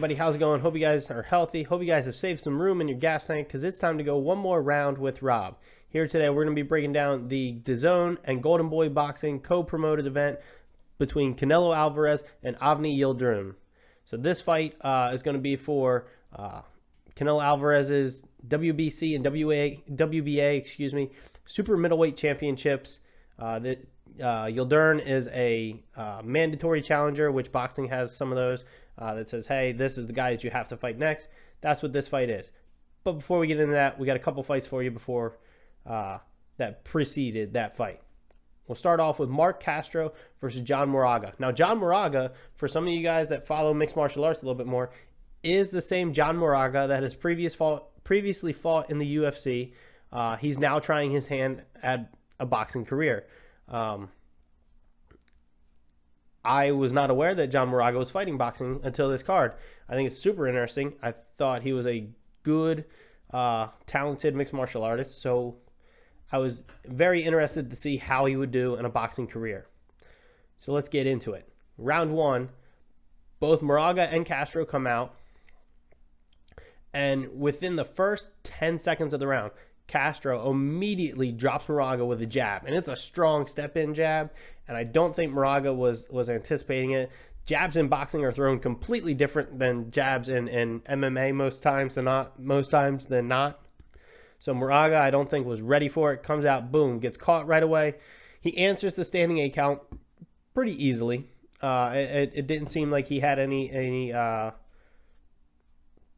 everybody? How's it going? Hope you guys are healthy. Hope you guys have saved some room in your gas tank because it's time to go one more round with Rob. Here today, we're going to be breaking down the DAZN and Golden Boy Boxing co-promoted event between Canelo Alvarez and Avni Yildirim. So this fight is going to be for Canelo Alvarez's WBC and WBA, super middleweight championships. Yildirim is a mandatory challenger, which boxing has some of those. That says, hey, this is the guy that you have to fight next. That's what this fight is. But before we get into that, we got a couple fights for you before that preceded that fight. We'll start off with Mark Castro versus John Moraga. Now, John Moraga, for some of you guys that follow mixed martial arts a little bit more, is the same John Moraga that has previously fought in the UFC. He's now trying his hand at a boxing career. I was not aware that John Moraga was fighting boxing until this card. I think it's super interesting. I thought he was a good, talented mixed martial artist, so I was very interested to see how he would do in a boxing career. So let's get into it. Round one, both Moraga and Castro come out, and within the first 10 seconds of the round, Castro immediately drops Moraga with a jab, and it's a strong step-in jab, and I don't think Moraga was anticipating it. Jabs in boxing are thrown completely different than jabs in MMA most times than not. So Moraga, I don't think, was ready for it. Comes out, boom, gets caught right away. He answers the standing 8 count pretty easily. It didn't seem like he had any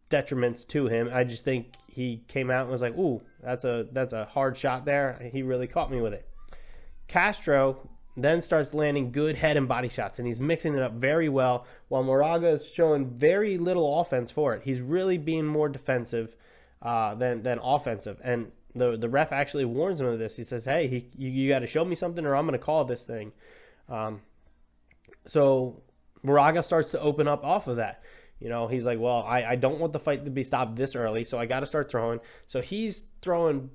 detriments to him. I just think he came out and was like, ooh, that's a hard shot there. He really caught me with it. Castro then starts landing good head and body shots, and he's mixing it up very well, while Moraga is showing very little offense for it. He's really being more defensive than offensive, and the ref actually warns him of this. He says, hey, you got to show me something or I'm going to call this thing. So Moraga starts to open up off of that. You know, he's like, well, I don't want the fight to be stopped this early, so I got to start throwing. So he's throwing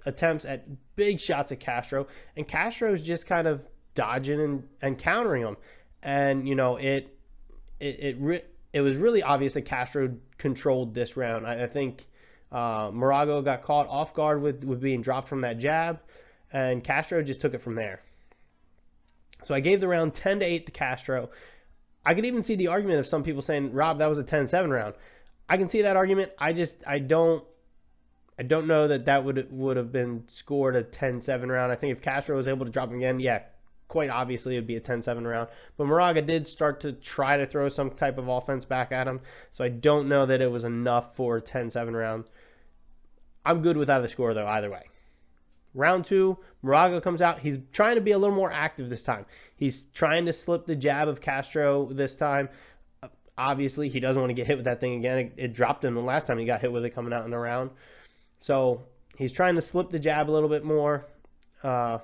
attempts at big shots at Castro, and Castro's just kind of dodging and countering them. And, you know, it was really obvious that Castro controlled this round. I think Moraga got caught off guard with being dropped from that jab, and Castro just took it from there. So I gave the round 10-8 to Castro. I could even see the argument of some people saying, Rob, that was a 10-7 round. I can see that argument. I don't know that would have been scored a 10-7 round. I think if Castro was able to drop him again, yeah, quite obviously it would be a 10-7 round. But Moraga did start to try to throw some type of offense back at him, so I don't know that it was enough for a 10-7 round. I'm good with either score, though, either way. Round two, Moraga comes out. He's trying to be a little more active this time. He's trying to slip the jab of Castro this time. Obviously, he doesn't want to get hit with that thing again. It dropped him the last time he got hit with it coming out in the round. So he's trying to slip the jab a little bit more of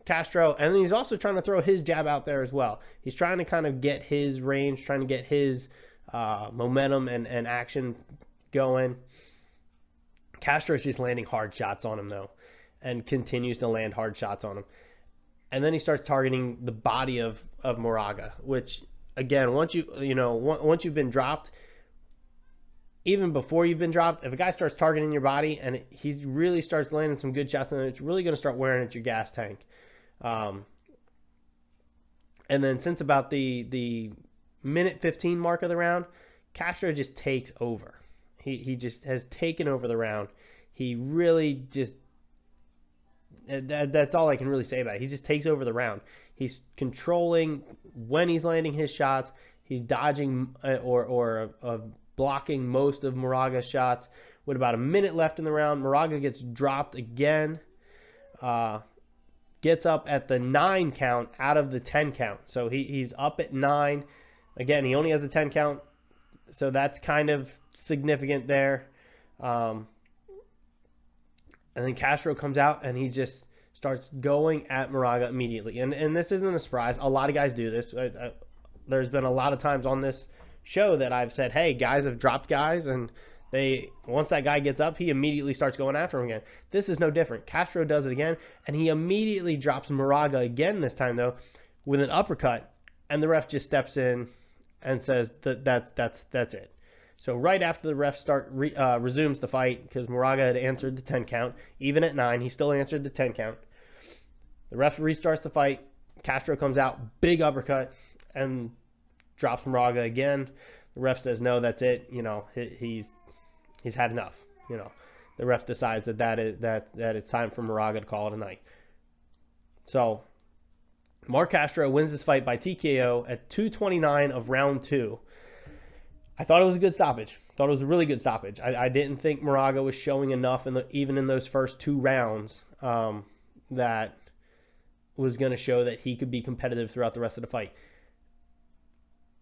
Castro. And then he's also trying to throw his jab out there as well. He's trying to kind of get his range, trying to get his momentum and action going. Castro is just landing hard shots on him, though, and continues to land hard shots on him. And then he starts targeting the body of Moraga, which, again, once you've been dropped, even before you've been dropped, if a guy starts targeting your body and he really starts landing some good shots, then it's really going to start wearing at your gas tank. And then since about the minute 15 mark of the round, Castro just takes over. He just has taken over the round. He really just, that's all I can really say about it. He just takes over the round. He's controlling when he's landing his shots. He's dodging or blocking most of Moraga's shots. With about a minute left in the round, Moraga gets dropped again. Gets up at the 9 count out of the 10 count. So he's up at 9. Again, he only has a 10 count. So that's kind of significant there. And then Castro comes out and he just starts going at Moraga immediately. And this isn't a surprise. A lot of guys do this. There's been a lot of times on this show that I've said, hey, guys have dropped guys, and once that guy gets up, he immediately starts going after him again. This is no different. Castro does it again, and he immediately drops Moraga again this time, though, with an uppercut, and the ref just steps in and says that's it. So right after the ref resumes the fight, because Moraga had answered the 10 count, even at 9, he still answered the 10 count. The ref restarts the fight. Castro comes out, big uppercut, and drops Moraga again. The ref says, no, that's it. He's had enough. The ref decides that it's time for Moraga to call it a night. So Mark Castro wins this fight by TKO at 2:29 of round 2. I thought it was a good stoppage. Thought it was a really good stoppage. I didn't think Moraga was showing enough even in those first 2 rounds that was going to show that he could be competitive throughout the rest of the fight.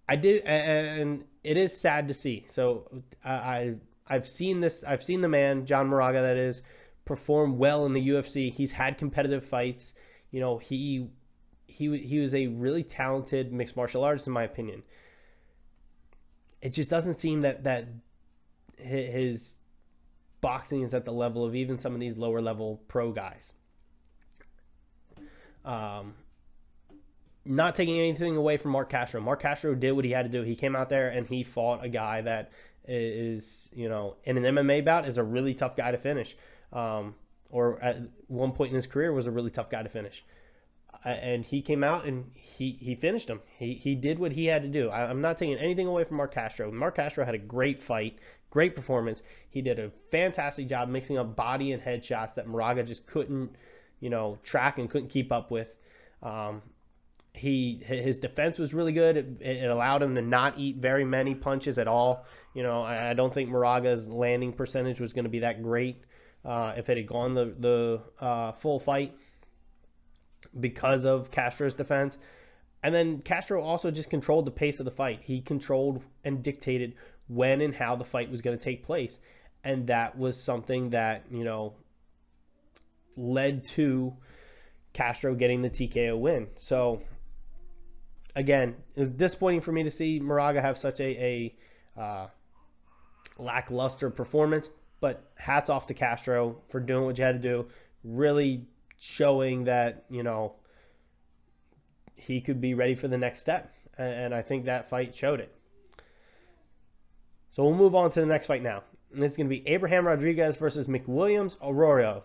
I did, and it is sad to see. So I've seen this. I've seen the man, John Moraga, that is, perform well in the UFC. He's had competitive fights. He was a really talented mixed martial artist, in my opinion. It just doesn't seem that his boxing is at the level of even some of these lower level pro guys. Not taking anything away from Mark Castro. Mark Castro did what he had to do. He came out there and he fought a guy that is, in an MMA bout, is a really tough guy to finish. Or at one point in his career was a really tough guy to finish. And he came out and he finished him. He did what he had to do. I'm not taking anything away from Mark Castro. Mark Castro had a great fight, great performance. He did a fantastic job mixing up body and head shots that Moraga just couldn't, track and couldn't keep up with. His defense was really good. It allowed him to not eat very many punches at all. I don't think Moraga's landing percentage was going to be that great if it had gone the full fight, because of Castro's defense. And then Castro also just controlled the pace of the fight. He controlled and dictated when and how the fight was going to take place. And that was something that, led to Castro getting the TKO win. So, again, it was disappointing for me to see Moraga have such a lackluster performance. But hats off to Castro for doing what you had to do. Really showing that, he could be ready for the next step. And I think that fight showed it. So we'll move on to the next fight now. And this is going to be Abraham Rodriguez versus McWilliams Arroyo.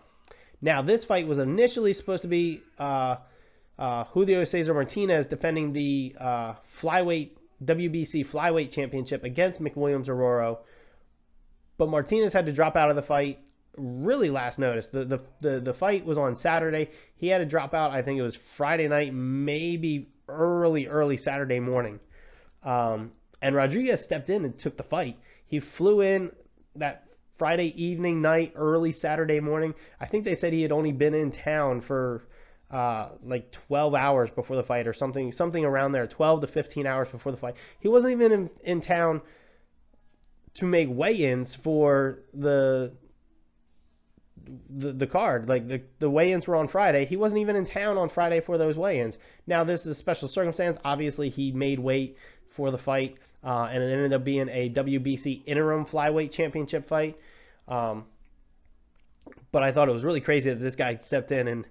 Now, this fight was initially supposed to be Julio Cesar Martinez defending the WBC flyweight championship against McWilliams Arroyo. But Martinez had to drop out of the fight really last notice. The fight was on Saturday. He had to drop out, I think it was Friday night, maybe early Saturday morning. And Rodriguez stepped in and took the fight. He flew in that Friday evening, night, early Saturday morning. I think they said he had only been in town for like 12 hours before the fight, or something around there, 12 to 15 hours before the fight. He wasn't even in town to make weigh-ins for the card. Like the weigh-ins were on Friday. He wasn't even in town on Friday for those weigh-ins. Now, this is a special circumstance. Obviously, he made weight for the fight, and it ended up being a WBC interim flyweight championship fight. But I thought it was really crazy that this guy stepped in and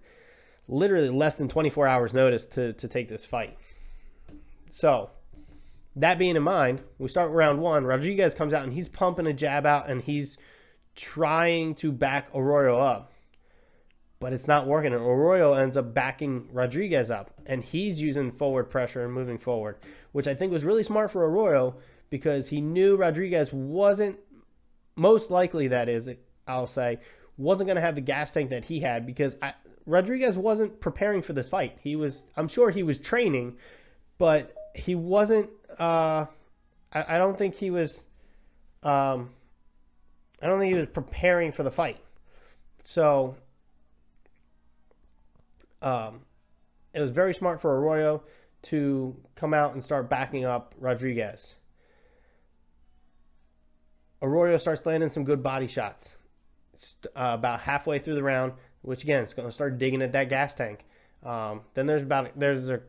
literally less than 24 hours notice to take this fight. So, that being in mind, we start round 1. Rodriguez comes out and he's pumping a jab out and he's trying to back Arroyo up, but it's not working. And Arroyo ends up backing Rodriguez up, and he's using forward pressure and moving forward, which I think was really smart for Arroyo, because he knew Rodriguez wasn't, most likely that is, I'll say, wasn't going to have the gas tank that he had, because Rodriguez wasn't preparing for this fight. I'm sure he was training, but he wasn't, I don't think he was preparing for the fight. So, it was very smart for Arroyo to come out and start backing up Rodriguez. Arroyo starts landing some good body shots about halfway through the round, which again, it's going to start digging at that gas tank. Then there's a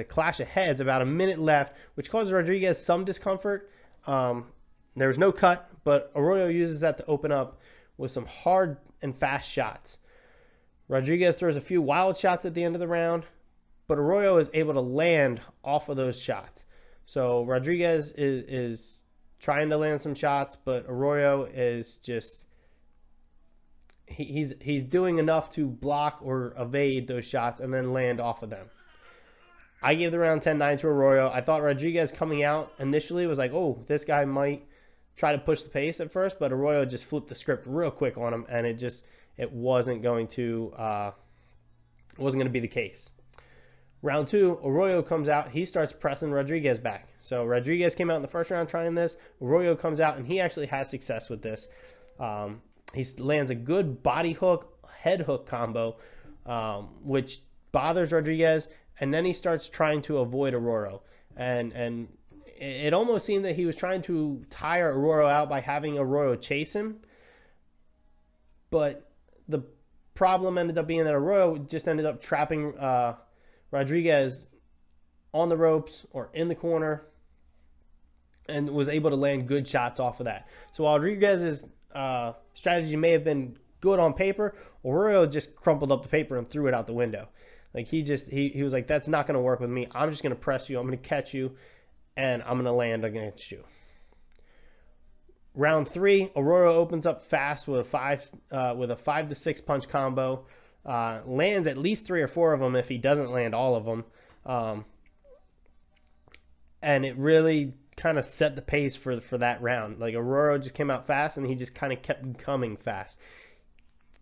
clash of heads about a minute left, which causes Rodriguez some discomfort. There's no cut, but Arroyo uses that to open up with some hard and fast shots. Rodriguez throws a few wild shots at the end of the round, but Arroyo is able to land off of those shots. So Rodriguez is trying to land some shots, but Arroyo is just he's doing enough to block or evade those shots and then land off of them. I gave the round 10-9 to Arroyo. I thought Rodriguez coming out initially was like, oh, this guy might try to push the pace at first, but Arroyo just flipped the script real quick on him, and it wasn't going to be the case. Round 2, Arroyo comes out. He starts pressing Rodriguez back. So Rodriguez came out in the first round trying this. Arroyo comes out, and he actually has success with this. He lands a good body hook, head hook combo, which bothers Rodriguez, and then he starts trying to avoid Arroyo. And it almost seemed that he was trying to tire Arroyo out by having Arroyo chase him. But the problem ended up being that Arroyo just ended up trapping Rodriguez on the ropes or in the corner and was able to land good shots off of that. So while Rodriguez's strategy may have been good on paper, Arroyo just crumpled up the paper and threw it out the window. Like he was like, that's not going to work with me. I'm just going to press you. I'm going to catch you, and I'm going to land against you. Round 3, Arroyo opens up fast with a 5 to 6 punch combo. Lands at least 3 or 4 of them if he doesn't land all of them. And it really kind of set the pace for that round. Like Arroyo just came out fast, and he just kind of kept coming fast.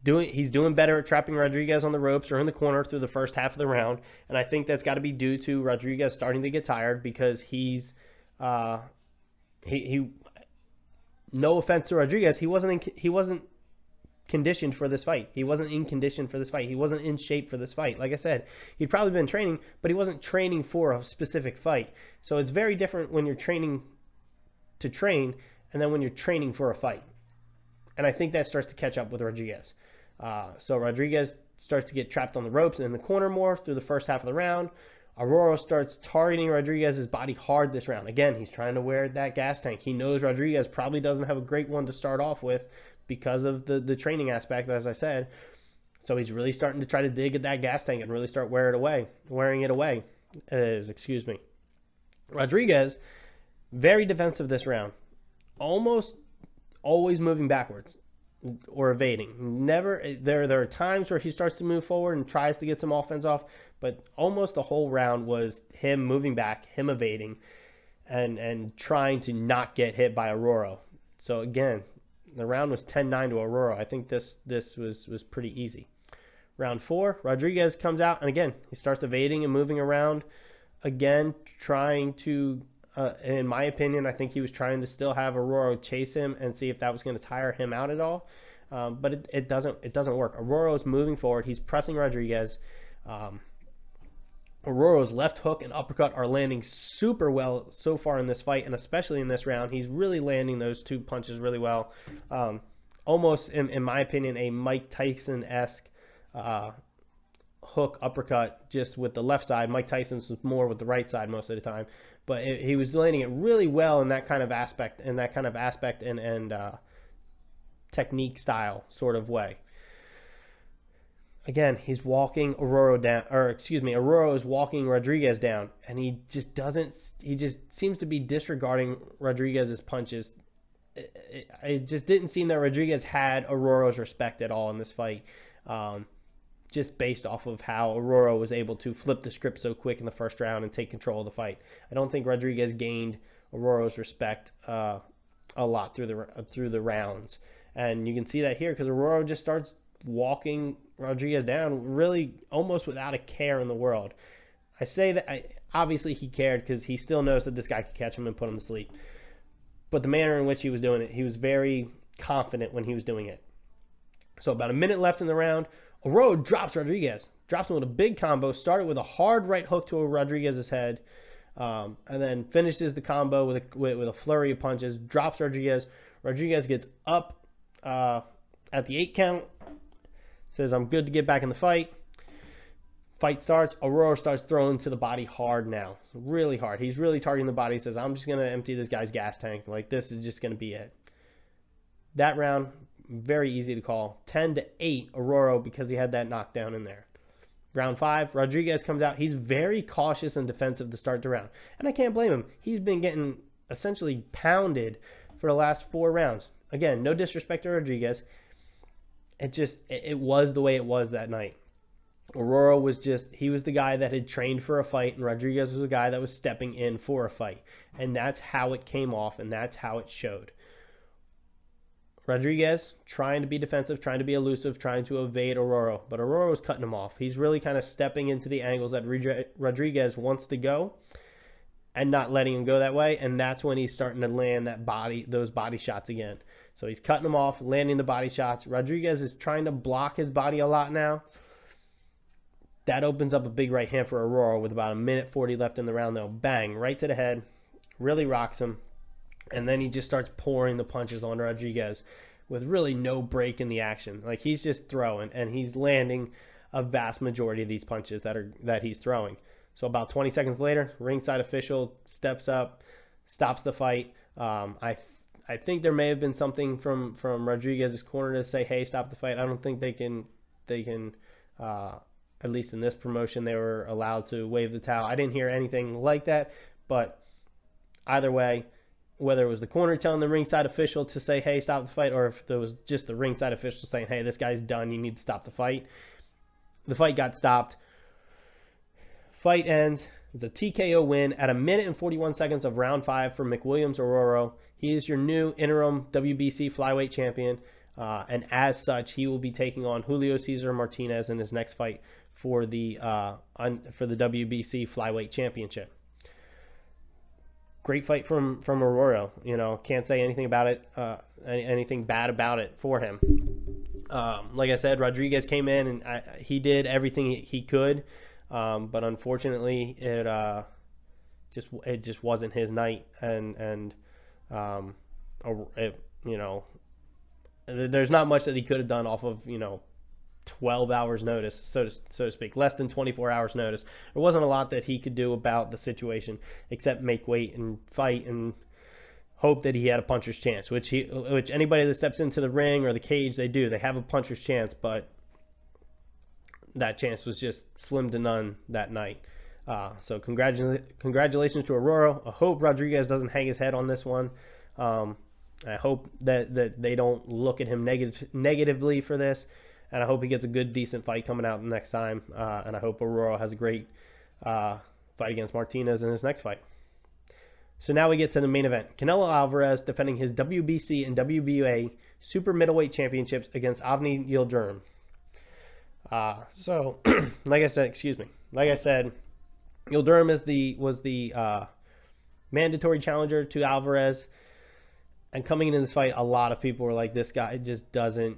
He's doing better at trapping Rodriguez on the ropes or in the corner through the first half of the round, and I think that's got to be due to Rodriguez starting to get tired because he no offense to Rodriguez, he wasn't conditioned for this fight. He wasn't in condition for this fight. He wasn't in shape for this fight. Like I said, he'd probably been training, but he wasn't training for a specific fight. So it's very different when you're training to train and then when you're training for a fight. And I think that starts to catch up with Rodriguez. So Rodriguez starts to get trapped on the ropes and in the corner more through the first half of the round. Arroyo starts targeting Rodriguez's body hard this round. Again, he's trying to wear that gas tank. He knows Rodriguez probably doesn't have a great one to start off with because of the training aspect, as I said. So he's really starting to try to dig at that gas tank and really start wearing it away. Excuse me. Rodriguez, very defensive this round. Almost always moving backwards or evading. Never. There are times where he starts to move forward and tries to get some offense off, but almost the whole round was him moving back, him evading, and trying to not get hit by Arroyo. So again, the round was 10-9 to Arroyo. I think this was pretty easy. Round 4, Rodriguez comes out, and again, he starts evading and moving around. Again, trying to, in my opinion, I think he was trying to still have Arroyo chase him and see if that was going to tire him out at all. But it doesn't work. Arroyo's moving forward. He's pressing Rodriguez. Arroyo's left hook and uppercut are landing super well so far in this fight, and especially in this round. He's really landing those 2 punches really well. Almost, in my opinion, a Mike Tyson-esque hook uppercut just with the left side. Mike Tyson's was more with the right side most of the time, but he was landing it really well in that kind of aspect and technique style sort of way. Again, he's walking Arroyo down, Arroyo is walking Rodriguez down, and he just seems to be disregarding Rodriguez's punches. It just didn't seem that Rodriguez had Arroyo's respect at all in this fight, just based off of how Arroyo was able to flip the script so quick in the first round and take control of the fight. I don't think Rodriguez gained Arroyo's respect a lot through the rounds, and you can see that here because Arroyo just starts walking Rodriguez down really almost without a care in the world. I say that obviously he cared because he still knows that this guy could catch him and put him to sleep. But the manner in which he was doing it, he was very confident when he was doing it. So about a minute left in the round, Arroyo drops Rodriguez. Drops him with a big combo. Started with a hard right hook to Rodriguez's head. And then finishes the combo with a flurry of punches. Drops Rodriguez. Rodriguez gets up at the 8 count. Says, I'm good to get back in the fight. Fight starts. Arroyo starts throwing to the body hard now. Really hard. He's really targeting the body. He says, I'm just going to empty this guy's gas tank. Like, this is just going to be it. That round, very easy to call. 10-8 Arroyo because he had that knockdown in there. Round 5, Rodriguez comes out. He's very cautious and defensive to start the round. And I can't blame him. He's been getting essentially pounded for the last 4 rounds. Again, no disrespect to Rodriguez. It was the way it was that night. Aurora was he was the guy that had trained for a fight, and Rodriguez was the guy that was stepping in for a fight. And that's how it came off, and that's how it showed. Rodriguez trying to be defensive, trying to be elusive, trying to evade Aurora, but Aurora was cutting him off. He's really kind of stepping into the angles that Rodriguez wants to go and not letting him go that way, and that's when he's starting to land those body shots again. So he's cutting him off, landing the body shots. Rodriguez is trying to block his body a lot now. That opens up a big right hand for Aurora with about 1:40 left in the round, though. Bang, right to the head, really rocks him. And then he just starts pouring the punches on Rodriguez with really no break in the action. Like, he's just throwing, and he's landing a vast majority of these punches that he's throwing. So about 20 seconds later, ringside official steps up, stops the fight. I think there may have been something from Rodriguez's corner to say, hey, stop the fight. I don't think they can at least in this promotion, they were allowed to wave the towel. I didn't hear anything like that, but either way, whether it was the corner telling the ringside official to say, hey, stop the fight, or if there was just the ringside official saying, hey, this guy's done, you need to stop the fight. The fight got stopped. Fight ends. It's a TKO win at 1:41 of round 5 for McWilliams Aurora. He is your new interim WBC flyweight champion, and as such, he will be taking on Julio Cesar Martinez in his next fight for the WBC flyweight championship. Great fight from Aurora. Can't say anything about it, anything bad about it for him. Like I said, Rodriguez came in and he did everything he could, but unfortunately, it just wasn't his night, and there's not much that he could have done off of 12 hours notice, so to speak, less than 24 hours notice. There wasn't a lot that he could do about the situation except make weight and fight and hope that he had a puncher's chance, which anybody that steps into the ring or the cage, they do. They have a puncher's chance, but that chance was just slim to none that night. So congratulations to Aurora. I hope Rodriguez doesn't hang his head on this one. I hope that they don't look at him negatively for this. And I hope he gets a good, decent fight coming out next time. And I hope Aurora has a great fight against Martinez in his next fight. So now we get to the main event. Canelo Alvarez defending his WBC and WBA super middleweight championships against Avni Yildirim. Like I said, Yildirim was the mandatory challenger to Alvarez. And coming into this fight, a lot of people were like, this guy just doesn't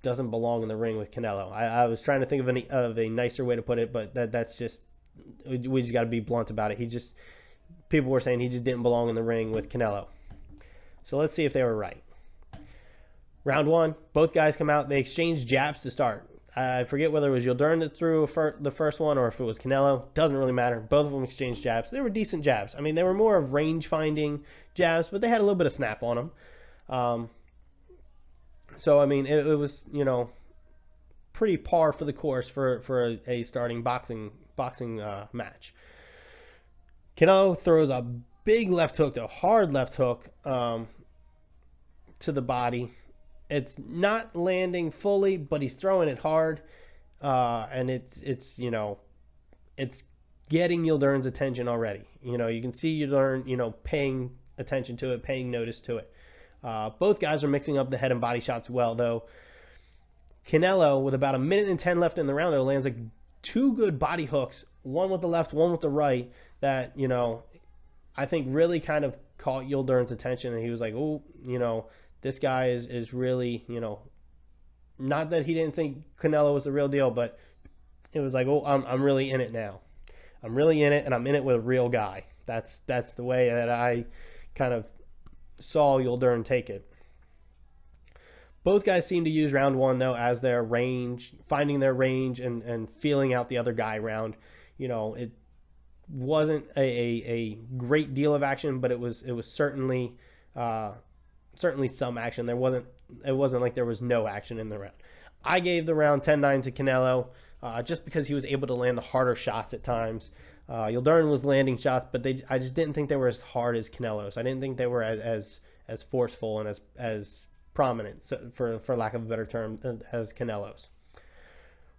belong in the ring with Canelo. I was trying to think of a nicer way to put it, but that's just, we just got to be blunt about it. People were saying he just didn't belong in the ring with Canelo. So let's see if they were right. Round 1, both guys come out. They exchange jabs to start. I forget whether it was Yildirim that threw the first one or if it was Canelo. Doesn't really matter. Both of them exchanged jabs. They were decent jabs. I mean, they were more of range-finding jabs, but they had a little bit of snap on them. So, I mean, it was, pretty par for the course for a starting boxing match. Canelo throws a big left hook, a hard left hook to the body. It's not landing fully, but he's throwing it hard, and it's getting Yildirim's attention already. You can see Yildirim, paying attention to it, paying notice to it. Both guys are mixing up the head and body shots well, though. Canelo, with about 1:10 left in the round, though, lands 2 good body hooks, one with the left, one with the right, that, I think really kind of caught Yildirim's attention, and he was like, oh, this guy is really, not that he didn't think Canelo was the real deal, but it was like, oh, I'm really in it now. I'm really in it, and I'm in it with a real guy. That's the way that I kind of saw Yildirim take it. Both guys seem to use round 1, though, as their range, finding their range and feeling out the other guy round. It wasn't a great deal of action, but it was certainly some action. It wasn't like there was no action in the round. I gave the round 10-9 to Canelo, just because he was able to land the harder shots at times. Yildirim was landing shots, but I just didn't think they were as hard as Canelo's. I didn't think they were as forceful and as prominent, so for lack of a better term, as Canelo's.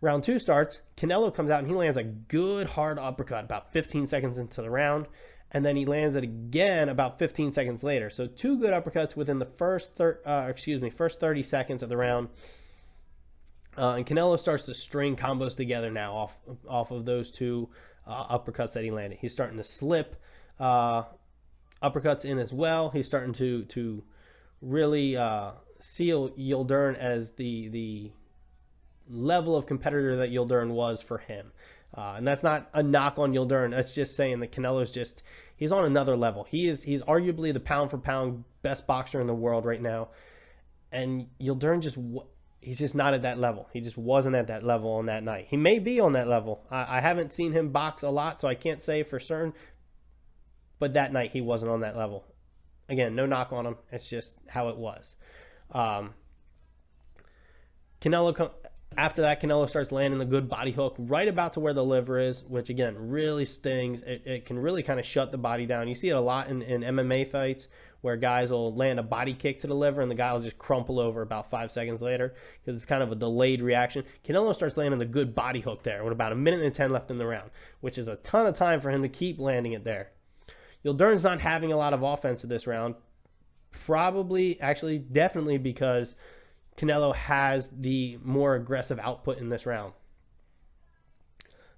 Round 2 starts. Canelo comes out and he lands a good hard uppercut about 15 seconds into the round, and then he lands it again about 15 seconds later. So 2 good uppercuts within the first 30 seconds of the round. And Canelo starts to string combos together now off of those 2 uppercuts that he landed. He's starting to slip uppercuts in as well. He's starting to really seal Yildirim as the level of competitor that Yildirim was for him. And that's not a knock on Yildirim. That's just saying that Canelo's he's on another level. He's arguably the pound for pound best boxer in the world right now. And Yildirim he's just not at that level. He just wasn't at that level on that night. He may be on that level. I haven't seen him box a lot, so I can't say for certain. But that night he wasn't on that level. Again, no knock on him. It's just how it was. After that, Canelo starts landing the good body hook right about to where the liver is, which again really stings. It can really kind of shut the body down. You see it a lot in MMA fights where guys will land a body kick to the liver and the guy will just crumple over about 5 seconds later because it's kind of a delayed reaction. Canelo starts landing the good body hook there with about 1:10 left in the round, which is a ton of time for him to keep landing it there. Yildirim's not having a lot of offense in this round, definitely because Canelo has the more aggressive output in this round.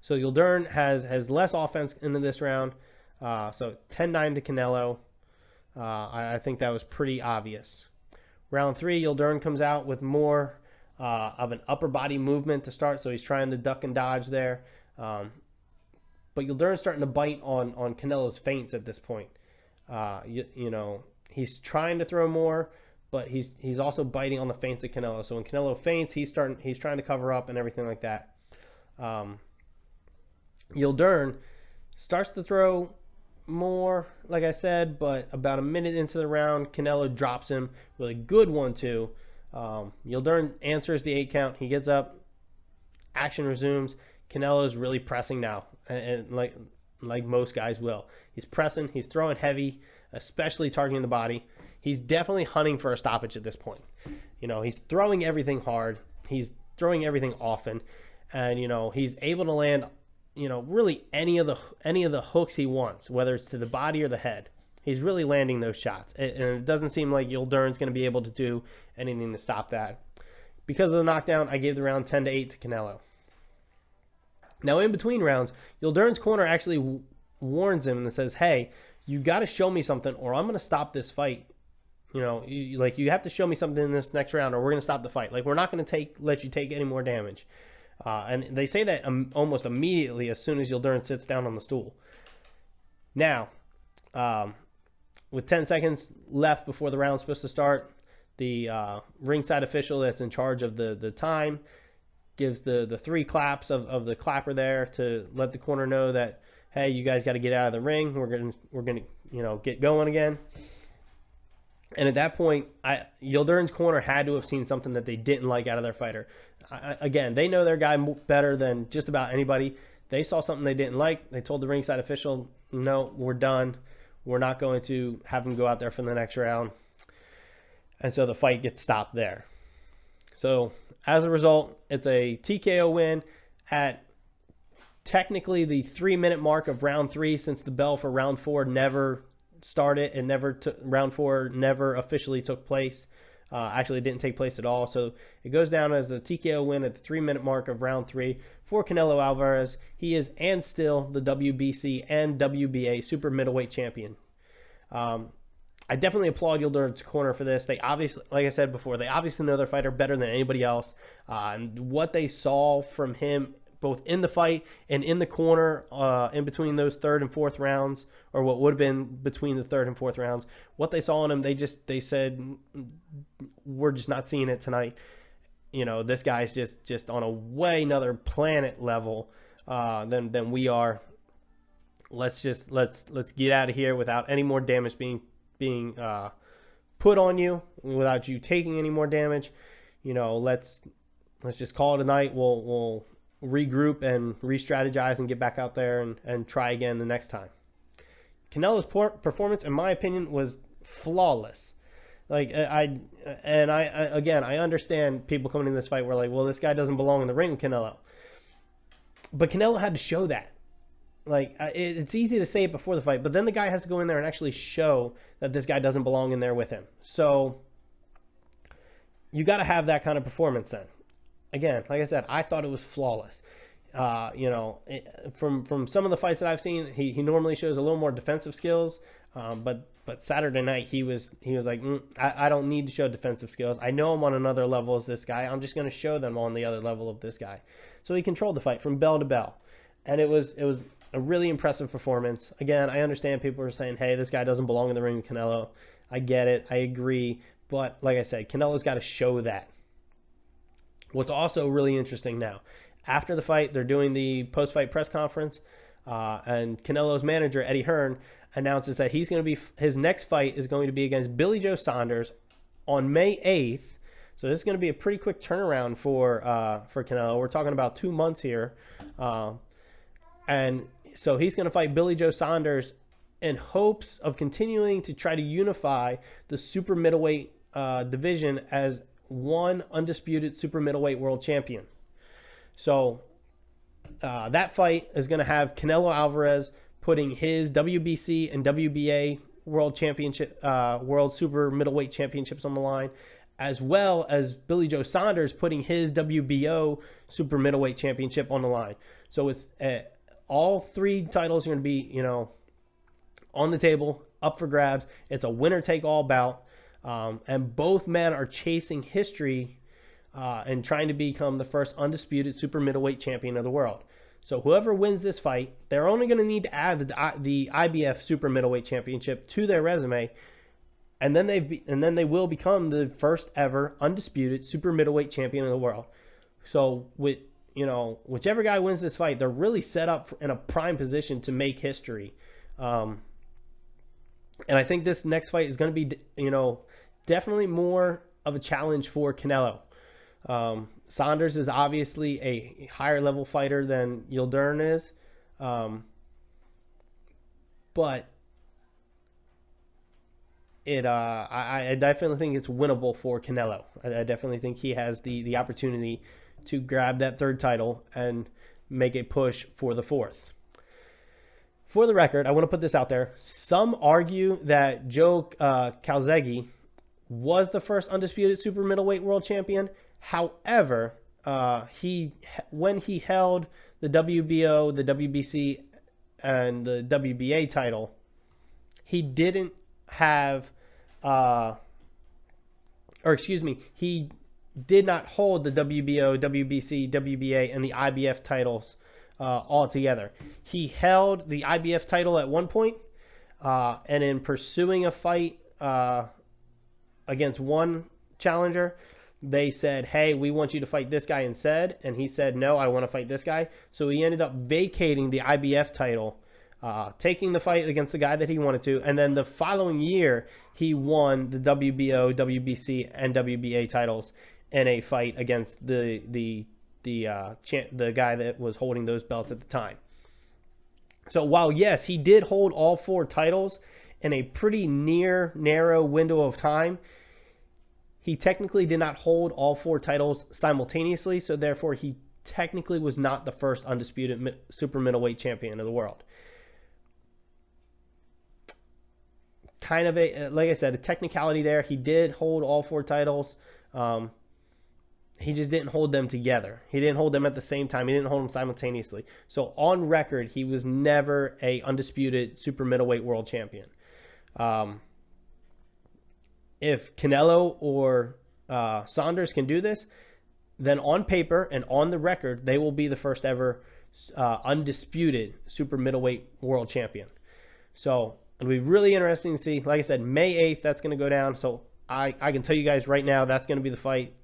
So Yildirim has less offense into this round. So 10-9 to Canelo. I think that was pretty obvious. Round 3, Yildirim comes out with more of an upper body movement to start, so he's trying to duck and dodge there. But Yildirim's starting to bite on Canelo's feints at this point. He's trying to throw more, but he's also biting on the feints of Canelo. So when Canelo feints, he's trying to cover up and everything like that. Yildirim starts to throw more, like I said, but about a minute into the round, Canelo drops him with a good 1-2. Yildirim answers the 8 count. He gets up. Action resumes. Canelo's really pressing now, and like most guys will. He's pressing. He's throwing heavy, especially targeting the body. He's definitely hunting for a stoppage at this point. He's throwing everything hard. He's throwing everything often, and he's able to land really any of the hooks he wants, whether it's to the body or the head. He's really landing those shots, and it doesn't seem like Yildirim's going to be able to do anything to stop that. Because of the knockdown, I gave the round 10-8 to Canelo. Now, in between rounds, Yildirim's corner actually warns him and says, "Hey, you got to show me something, or I'm going to stop this fight. You have to show me something in this next round, or we're going to stop the fight. We're not going to let you take any more damage." And they say that almost immediately as soon as Yildirim sits down on the stool. Now, with 10 seconds left before the round's supposed to start, the ringside official that's in charge of the time gives the 3 claps of the clapper there to let the corner know that, hey, you guys got to get out of the ring. We're gonna get going again. And at that point, Yildirim's corner had to have seen something that they didn't like out of their fighter. Again, they know their guy better than just about anybody. They saw something they didn't like. They told the ringside official, "No, we're done. We're not going to have him go out there for the next round." And so the fight gets stopped there. So as a result, it's a TKO win at technically the 3-minute mark of round 3, since the bell for round 4 never started and round 4 never officially took place. Actually, it didn't take place at all. So it goes down as a TKO win at the 3-minute mark of round 3 for Canelo Alvarez. He is and still the WBC and WBA super middleweight champion. I definitely applaud Yildirim's corner for this. They obviously, like I said before, they obviously know their fighter better than anybody else. And what they saw from him both in the fight and in the corner in between those 3rd and 4th rounds, or what would have been between the 3rd and 4th rounds, what they saw in him, they said, "We're just not seeing it tonight. This guy's just on a way another planet level than we are. Let's get out of here without any more damage being put on you, without you taking any more damage. Let's let's just call it a night. We'll regroup and re-strategize and get back out there and try again the next time. Canelo's performance, in my opinion, was flawless. Like, I understand people coming in this fight were like, well, this guy doesn't belong in the ring with Canelo. But Canelo had to show that. Like, it's easy to say it before the fight, but then the guy has to go in there and actually show that this guy doesn't belong in there with him. So you got to have that kind of performance then. Again, like I said, I thought it was flawless. From some of the fights that I've seen, he normally shows a little more defensive skills, but Saturday night he was like, I don't need to show defensive skills. I know I'm on another level as this guy. I'm just going to show them on the other level of this guy. So he controlled the fight from bell to bell, and it was a really impressive performance. Again, I understand people are saying, hey, this guy doesn't belong in the ring with Canelo. I get it. I agree. But like I said, Canelo's got to show that. What's also really interesting now, after the fight, they're doing the post-fight press conference, and Canelo's manager, Eddie Hearn, announces that his next fight is going to be against Billy Joe Saunders on May 8th. So this is going to be a pretty quick turnaround for Canelo. We're talking about 2 months here. And so he's going to fight Billy Joe Saunders in hopes of continuing to try to unify the super middleweight division as one undisputed super middleweight world champion. So that fight is going to have Canelo Alvarez putting his WBC and WBA world championship, world super middleweight championships on the line, as well as Billy Joe Saunders putting his WBO super middleweight championship on the line. So it's all 3 titles are going to be, on the table, up for grabs. It's a winner-take-all bout, and both men are chasing history and trying to become the first undisputed super middleweight champion of the world. So whoever wins this fight, they're only going to need to add the IBF super middleweight championship to their resume, and then they will become the first ever undisputed super middleweight champion of the world. So whichever guy wins this fight, they're really set up in a prime position to make history. And I think this next fight is going to be, definitely more of a challenge for Canelo. Saunders is obviously a higher level fighter than Yildirim is. But I definitely think it's winnable for Canelo. I definitely think he has the opportunity to grab that 3rd title and make a push for the 4th. For the record, I want to put this out there. Some argue that Joe Calzaghe was the first undisputed super middleweight world champion. However, when he held the WBO, the WBC, and the WBA title, he didn't have, he did not hold the WBO, WBC, WBA, and the IBF titles all together. He held the IBF title at one point, and in pursuing a fight against one challenger, they said, hey, we want you to fight this guy instead. And he said, no, I want to fight this guy. So he ended up vacating the IBF title, taking the fight against the guy that he wanted to. And then the following year, he won the WBO, WBC, and WBA titles in a fight against the guy that was holding those belts at the time. So while, yes, he did hold all 4 titles in a pretty narrow window of time, he technically did not hold all 4 titles simultaneously, so therefore he technically was not the first undisputed super middleweight champion of the world. Kind of like I said, a technicality there. He did hold all 4 titles. He just didn't hold them together. He didn't hold them at the same time. He didn't hold them simultaneously. So on record, he was never a undisputed super middleweight world champion. If Canelo or Saunders can do this, then on paper and on the record, they will be the first ever undisputed super middleweight world champion. So it'll be really interesting to see. Like I said, May 8th, that's going to go down. So I can tell you guys right now, that's going to be the fight,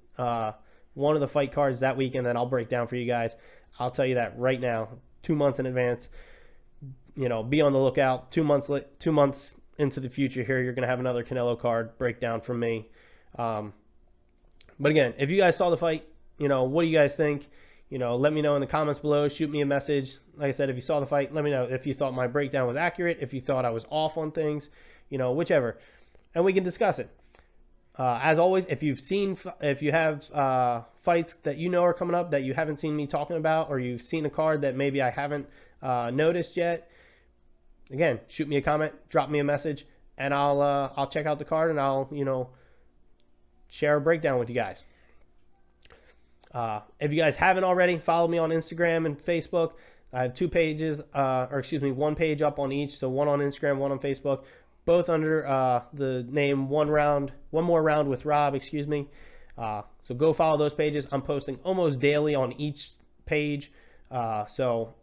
one of the fight cards that weekend that I'll break down for you guys. I'll tell you that right now, 2 months in advance. Be on the lookout. 2 months into the future here, you're going to have another Canelo card breakdown from me. But again, if you guys saw the fight, what do you guys think? Let me know in the comments below. Shoot me a message. Like I said, if you saw the fight, let me know if you thought my breakdown was accurate, if you thought I was off on things, whichever, and we can discuss it. As always, if you have fights that are coming up that you haven't seen me talking about, or you've seen a card that maybe I haven't noticed yet, again, shoot me a comment, drop me a message, and I'll check out the card, and I'll share a breakdown with you guys. If you guys haven't already, follow me on Instagram and Facebook. I have 2 pages, one page up on each, so one on Instagram, one on Facebook, both under the name One More Round with Rob, so go follow those pages. I'm posting almost daily on each page, so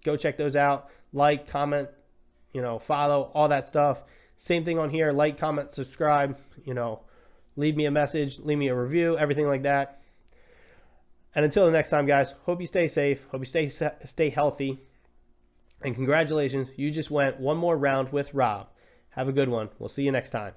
go check those out. Like, comment, follow, all that stuff. Same thing on here. Like, comment, subscribe, leave me a message, leave me a review, everything like that. And until the next time, guys, hope you stay safe, hope you stay healthy, and congratulations, you just went one more round with Rob. Have a good one. We'll see you next time.